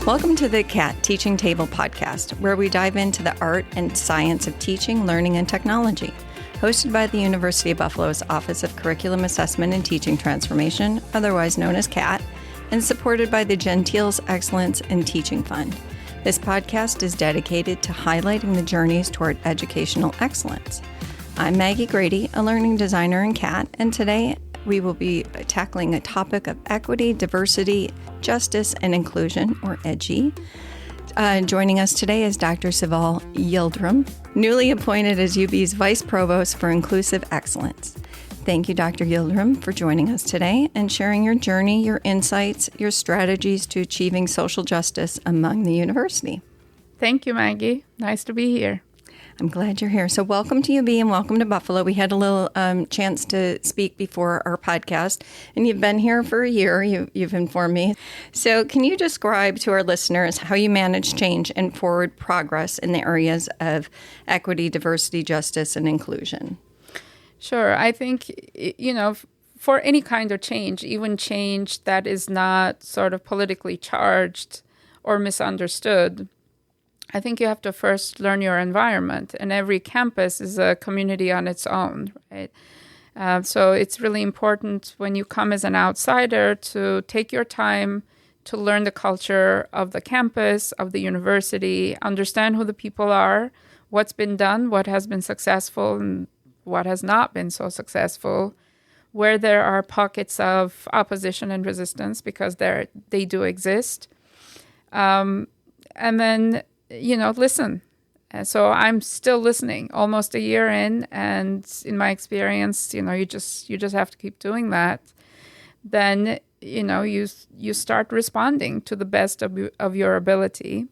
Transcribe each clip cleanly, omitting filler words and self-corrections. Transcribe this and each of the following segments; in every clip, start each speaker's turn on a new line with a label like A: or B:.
A: Welcome to the CAT Teaching Table podcast, where we dive into the art and science of teaching, learning, and technology. Hosted by the University of Buffalo's Office of Curriculum Assessment and Teaching Transformation, otherwise known as CAT, and supported by the Gentiles Excellence in Teaching Fund. This podcast is dedicated to highlighting the journeys toward educational excellence. I'm Maggie Grady, a learning designer in CAT, and today we will be tackling a topic of equity, diversity, justice, and inclusion, or EDGI. Joining us today is Dr. Seval Yildirim, newly appointed as UB's Vice Provost for Inclusive Excellence. Thank you, Dr. Yildirim, for joining us today and sharing your journey, your insights, your strategies to achieving social justice among the university.
B: Thank you, Maggie. Nice to be here.
A: I'm glad you're here. So welcome to UB and welcome to Buffalo. We had a little chance to speak before our podcast, and you've been here for a year, you've informed me. So can you describe to our listeners how you manage change and forward progress in the areas of equity, diversity, justice, and inclusion?
B: Sure. I think, for any kind of change, even change that is not sort of politically charged or misunderstood, I think you have to first learn your environment, and every campus is a community on its own, right? So it's really important when you come as an outsider to take your time to learn the culture of the campus, of the university, understand who the people are, what's been done, what has been successful, and what has not been so successful, where there are pockets of opposition and resistance, because they do exist. And then listen. And so I'm still listening almost a year in, and in my experience, you just have to keep doing that. Then, you start responding to the best of your ability,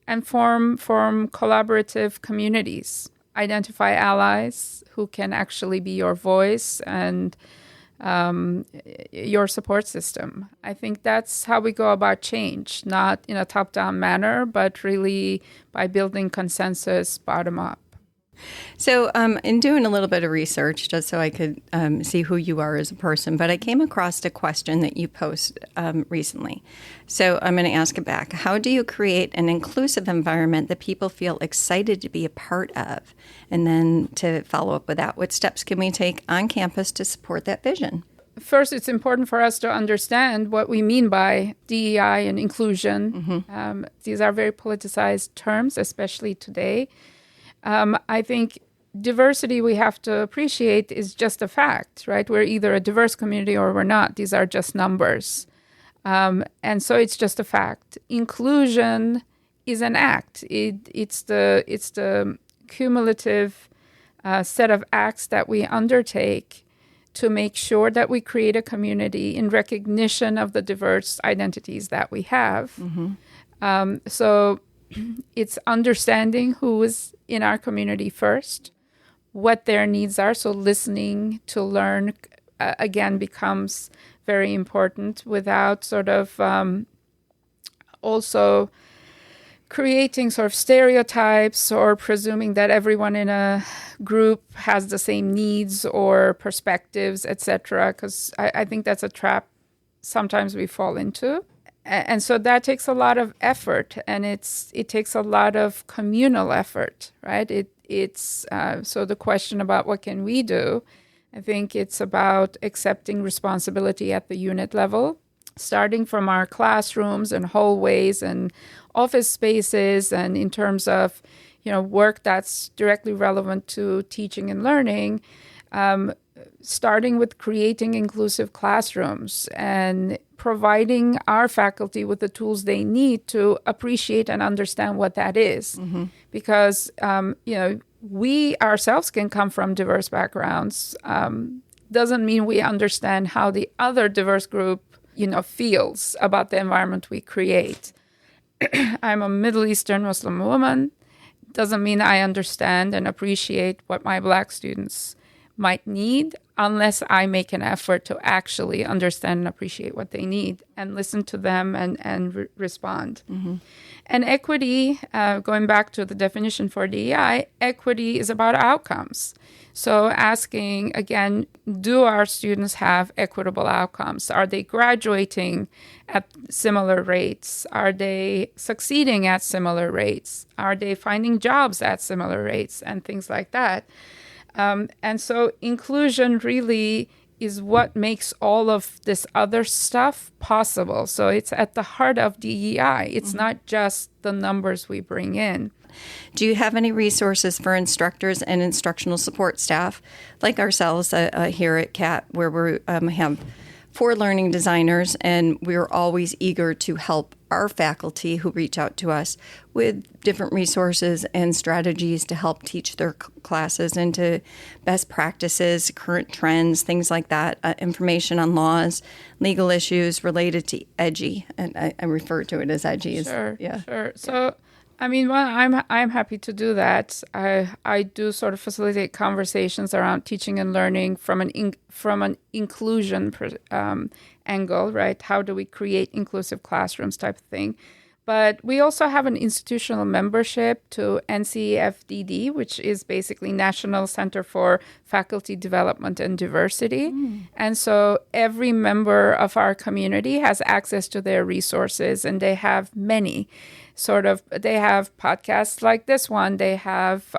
B: and form collaborative communities. Identify allies who can actually be your voice and your support system. I think that's how we go about change, not in a top-down manner, but really by building consensus bottom-up.
A: So in doing a little bit of research, just so I could see who you are as a person, but I came across a question that you posted recently. So I'm going to ask it back. How do you create an inclusive environment that people feel excited to be a part of? And then to follow up with that, what steps can we take on campus to support that vision?
B: First, it's important for us to understand what we mean by DEI and inclusion. These are very politicized terms, especially today. I think diversity, we have to appreciate, is just a fact, right? We're either a diverse community or we're not. These are just numbers. And so it's just a fact. Inclusion is an act. It's the cumulative set of acts that we undertake to make sure that we create a community in recognition of the diverse identities that we have. So it's understanding who is in our community first, what their needs are. So listening to learn, again, becomes very important, without sort of also creating sort of stereotypes or presuming that everyone in a group has the same needs or perspectives, etc. Because I think that's a trap sometimes we fall into. And so that takes a lot of effort, and it takes a lot of communal effort, right? It's so the question about what can we do, I think it's about accepting responsibility at the unit level, starting from our classrooms and hallways and office spaces, and in terms of work that's directly relevant to teaching and learning. Starting with creating inclusive classrooms and providing our faculty with the tools they need to appreciate and understand what that is. Because, we ourselves can come from diverse backgrounds. Doesn't mean we understand how the other diverse group, feels about the environment we create. I'm a Middle Eastern Muslim woman. Doesn't mean I understand and appreciate what my Black students might need unless I make an effort to actually understand and appreciate what they need and listen to them and respond. Mm-hmm. And equity, going back to the definition for DEI, equity is about outcomes. So asking, again, do our students have equitable outcomes? Are they graduating at similar rates? Are they succeeding at similar rates? Are they finding jobs at similar rates? And things like that. And so inclusion really is what makes all of this other stuff possible. So it's at the heart of DEI. It's not just the numbers we bring in.
A: Do you have any resources for instructors and instructional support staff like ourselves here at CAT, where we have 4 learning designers, and we're always eager to help our faculty who reach out to us with different resources and strategies to help teach their classes into best practices, current trends, things like that, information on laws, legal issues related to EDGI, and I refer to it as EDGI.
B: Sure. So, I mean, well, I'm happy to do that. I do sort of facilitate conversations around teaching and learning from an inclusion angle, right? How do we create inclusive classrooms type of thing? But we also have an institutional membership to NCFDD, which is basically National Center for Faculty Development and Diversity. And so every member of our community has access to their resources, and they have many. They have podcasts like this one. They have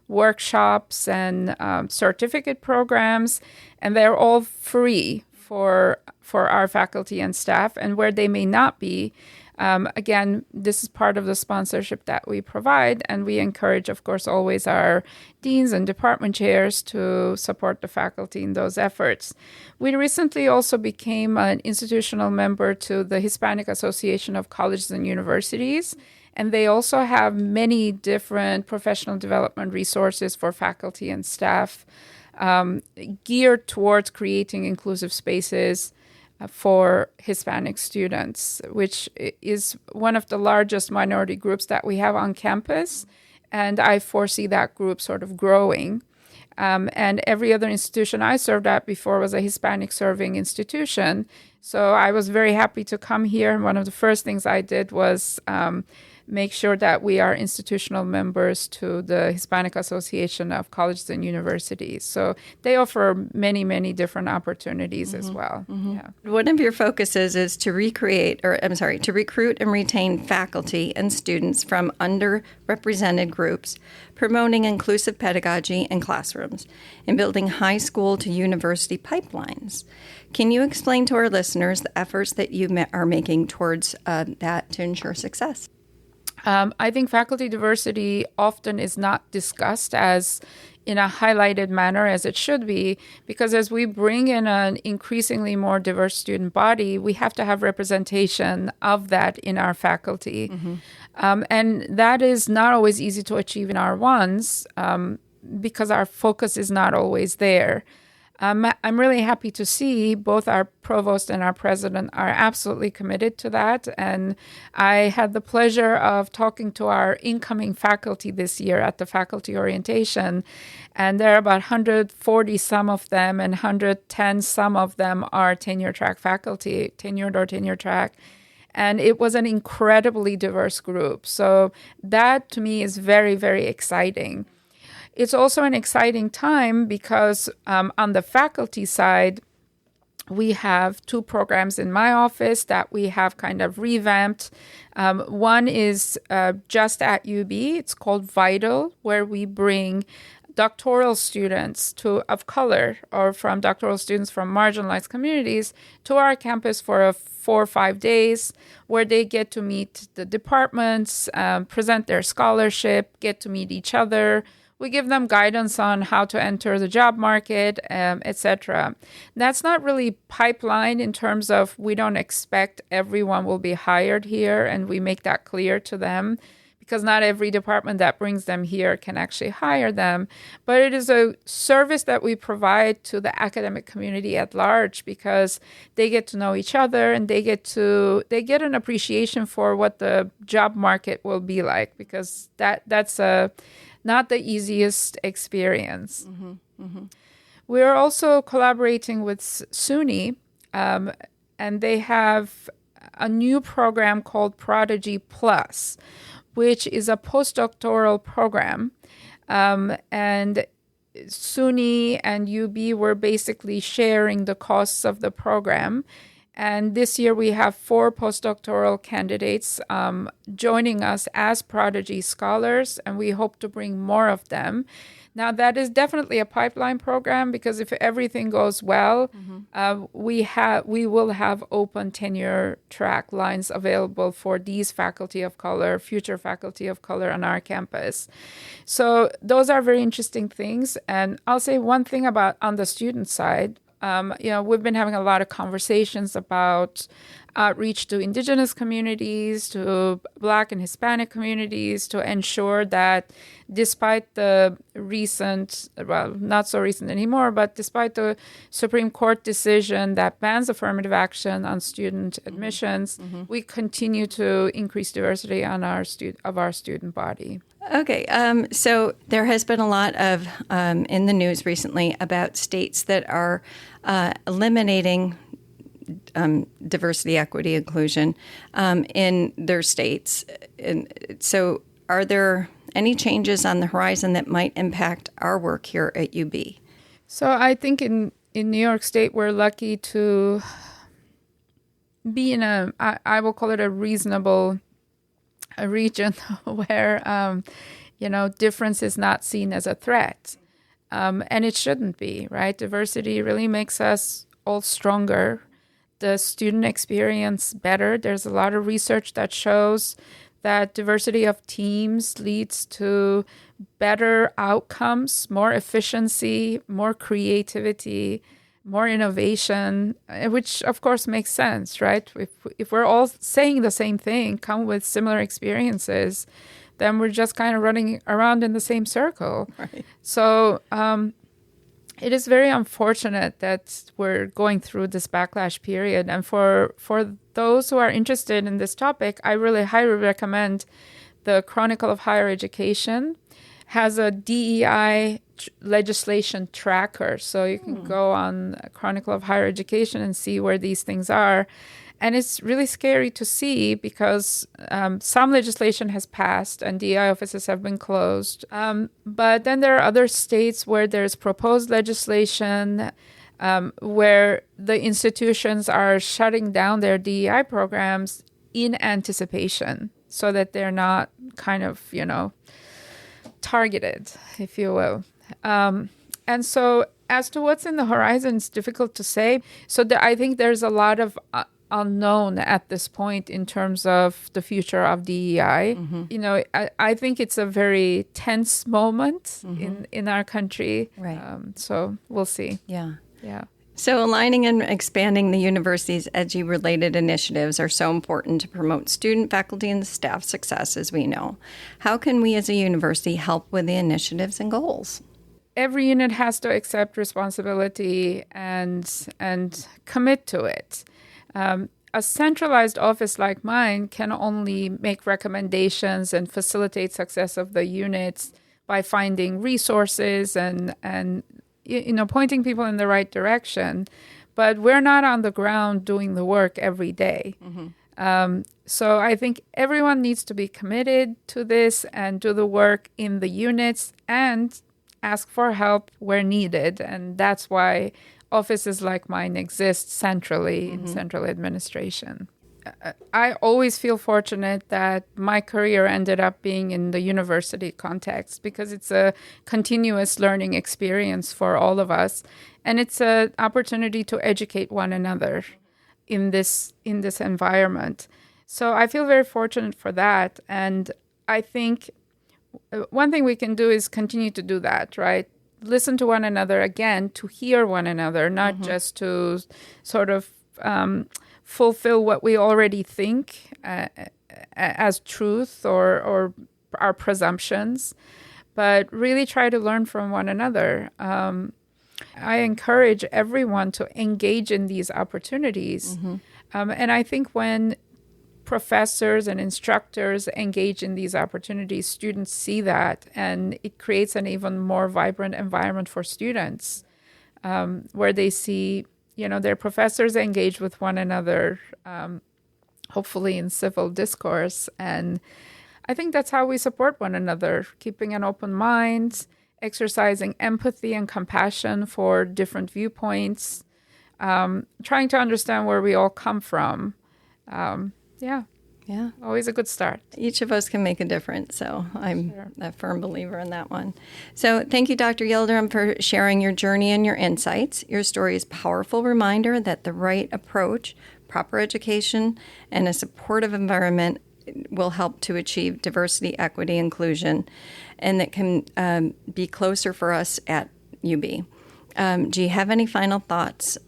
B: workshops and certificate programs, and they're all free for our faculty and staff. And where they may not be, again, this is part of the sponsorship that we provide, and we encourage, of course, always our deans and department chairs to support the faculty in those efforts. We recently also became an institutional member to the Hispanic Association of Colleges and Universities, and they also have many different professional development resources for faculty and staff geared towards creating inclusive spaces for Hispanic students, which is one of the largest minority groups that we have on campus. And I foresee that group sort of growing. And every other institution I served at before was a Hispanic serving institution. So I was very happy to come here. And one of the first things I did was make sure that we are institutional members to the Hispanic Association of Colleges and Universities. So they offer many, many different opportunities as well. Yeah.
A: One of your focuses is to recruit and retain faculty and students from underrepresented groups, promoting inclusive pedagogy in classrooms, and building high school to university pipelines. Can you explain to our listeners the efforts that you are making towards that to ensure success?
B: I think faculty diversity often is not discussed as in a highlighted manner as it should be, because as we bring in an increasingly more diverse student body, we have to have representation of that in our faculty. And that is not always easy to achieve in R1s because our focus is not always there. I'm really happy to see both our provost and our president are absolutely committed to that. And I had the pleasure of talking to our incoming faculty this year at the faculty orientation. And there are about 140 some of them, and 110 some of them are tenure track faculty, tenured or tenure track. And it was an incredibly diverse group. So that to me is very, very exciting. It's also an exciting time because on the faculty side, we have 2 programs in my office that we have kind of revamped. One is just at UB. It's called Vital, where we bring doctoral students of color or from doctoral students from marginalized communities to our campus for 4 or 5 days, where they get to meet the departments, present their scholarship, get to meet each other. We give them guidance on how to enter the job market, etc. That's not really pipeline in terms of we don't expect everyone will be hired here, and we make that clear to them because not every department that brings them here can actually hire them. But it is a service that we provide to the academic community at large because they get to know each other and they get an appreciation for what the job market will be like, because that's not the easiest experience. We're also collaborating with SUNY, and they have a new program called Prodigy Plus, which is a postdoctoral program. And SUNY and UB were basically sharing the costs of the program. And this year we have 4 postdoctoral candidates joining us as Prodigy scholars, and we hope to bring more of them. Now, that is definitely a pipeline program, because if everything goes well, we will have open tenure track lines available for these faculty of color, future faculty of color on our campus. So those are very interesting things. And I'll say one thing about on the student side. We've been having a lot of conversations about outreach to indigenous communities, to Black and Hispanic communities, to ensure that despite the recent, well, not so recent anymore, but despite the Supreme Court decision that bans affirmative action on student admissions, we continue to increase diversity on our student body.
A: Okay, so there has been a lot of in the news recently about states that are eliminating diversity, equity, inclusion in their states. And so are there any changes on the horizon that might impact our work here at UB?
B: So I think in New York State, we're lucky to be in I will call it a reasonable region where, difference is not seen as a threat. And it shouldn't be, right? Diversity really makes us all stronger, the student experience better. There's a lot of research that shows that diversity of teams leads to better outcomes, more efficiency, more creativity, more innovation, which of course makes sense, right? If we're all saying the same thing, come with similar experiences, then we're just kind of running around in the same circle.
A: Right.
B: So it is very unfortunate that we're going through this backlash period. And for those who are interested in this topic, I really highly recommend the Chronicle of Higher Education. Has a DEI legislation tracker. So you can go on Chronicle of Higher Education and see where these things are. And it's really scary to see because some legislation has passed and DEI offices have been closed. But then there are other states where there's proposed legislation where the institutions are shutting down their DEI programs in anticipation so that they're not kind of, targeted, if you will. And so as to what's in the horizon, it's difficult to say. So I think there's a lot of unknown at this point in terms of the future of DEI. I think it's a very tense moment in our country.
A: Right.
B: So we'll see.
A: Yeah.
B: Yeah.
A: So aligning and expanding the university's EDGI-related initiatives are so important to promote student, faculty, and staff success, as we know. How can we as a university help with the initiatives and goals?
B: Every unit has to accept responsibility and commit to it. A centralized office like mine can only make recommendations and facilitate success of the units by finding resources and pointing people in the right direction. But we're not on the ground doing the work every day. So I think everyone needs to be committed to this and do the work in the units and ask for help where needed. And that's why offices like mine exist centrally in central administration. I always feel fortunate that my career ended up being in the university context because it's a continuous learning experience for all of us. And it's an opportunity to educate one another in this environment. So I feel very fortunate for that. And I think one thing we can do is continue to do that, right? Listen to one another again, to hear one another, not just to sort of fulfill what we already think as truth or our presumptions, but really try to learn from one another. I encourage everyone to engage in these opportunities. And I think when professors and instructors engage in these opportunities, students see that, and it creates an even more vibrant environment for students. where they see, their professors engage with one another, hopefully in civil discourse. And I think that's how we support one another, keeping an open mind, exercising empathy and compassion for different viewpoints, trying to understand where we all come from.
A: Yeah.
B: Always a good start.
A: Each of us can make a difference, so I'm a firm believer in that one. So thank you, Dr. Yildirim, for sharing your journey and your insights. Your story is a powerful reminder that the right approach, proper education, and a supportive environment will help to achieve diversity, equity, inclusion, and that can be closer for us at UB. Do you have any final thoughts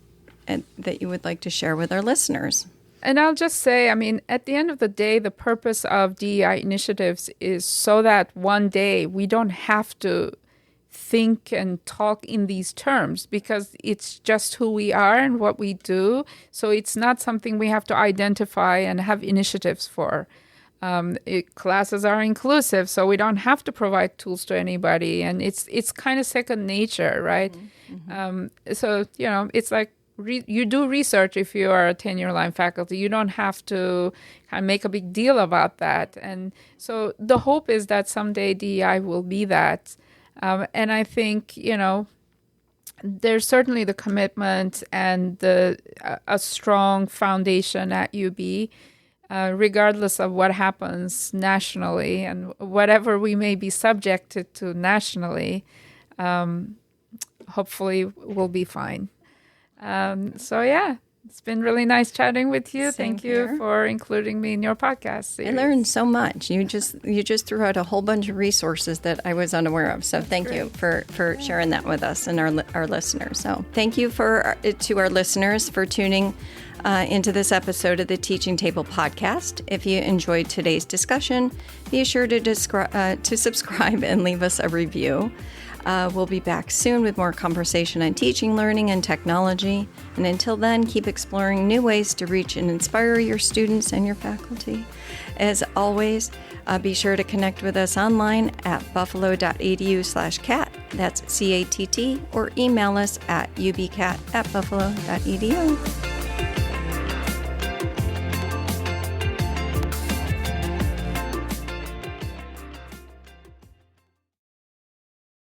A: that you would like to share with our listeners?
B: And I'll just say, at the end of the day, the purpose of DEI initiatives is so that one day we don't have to think and talk in these terms, because it's just who we are and what we do. So it's not something we have to identify and have initiatives for. Classes are inclusive, so we don't have to provide tools to anybody. And it's kind of second nature, right? Mm-hmm. So, it's like, you do research if you are a tenure line faculty. You don't have to kind of make a big deal about that. And so the hope is that someday DEI will be that. And I think, there's certainly the commitment and a strong foundation at UB, regardless of what happens nationally and whatever we may be subjected to nationally, hopefully we'll be fine. It's been really nice chatting with you. Thank you for including me in your podcast series.
A: I learned so much. You just threw out a whole bunch of resources that I was unaware of. So thank you for sharing that with us and our listeners. So thank you to our listeners for tuning into this episode of the Teaching Table podcast. If you enjoyed today's discussion, be sure to subscribe and leave us a review. We'll be back soon with more conversation on teaching, learning, and technology. And until then, keep exploring new ways to reach and inspire your students and your faculty. As always, be sure to connect with us online at buffalo.edu/CAT. That's CATT, or email us at ubcat@buffalo.edu.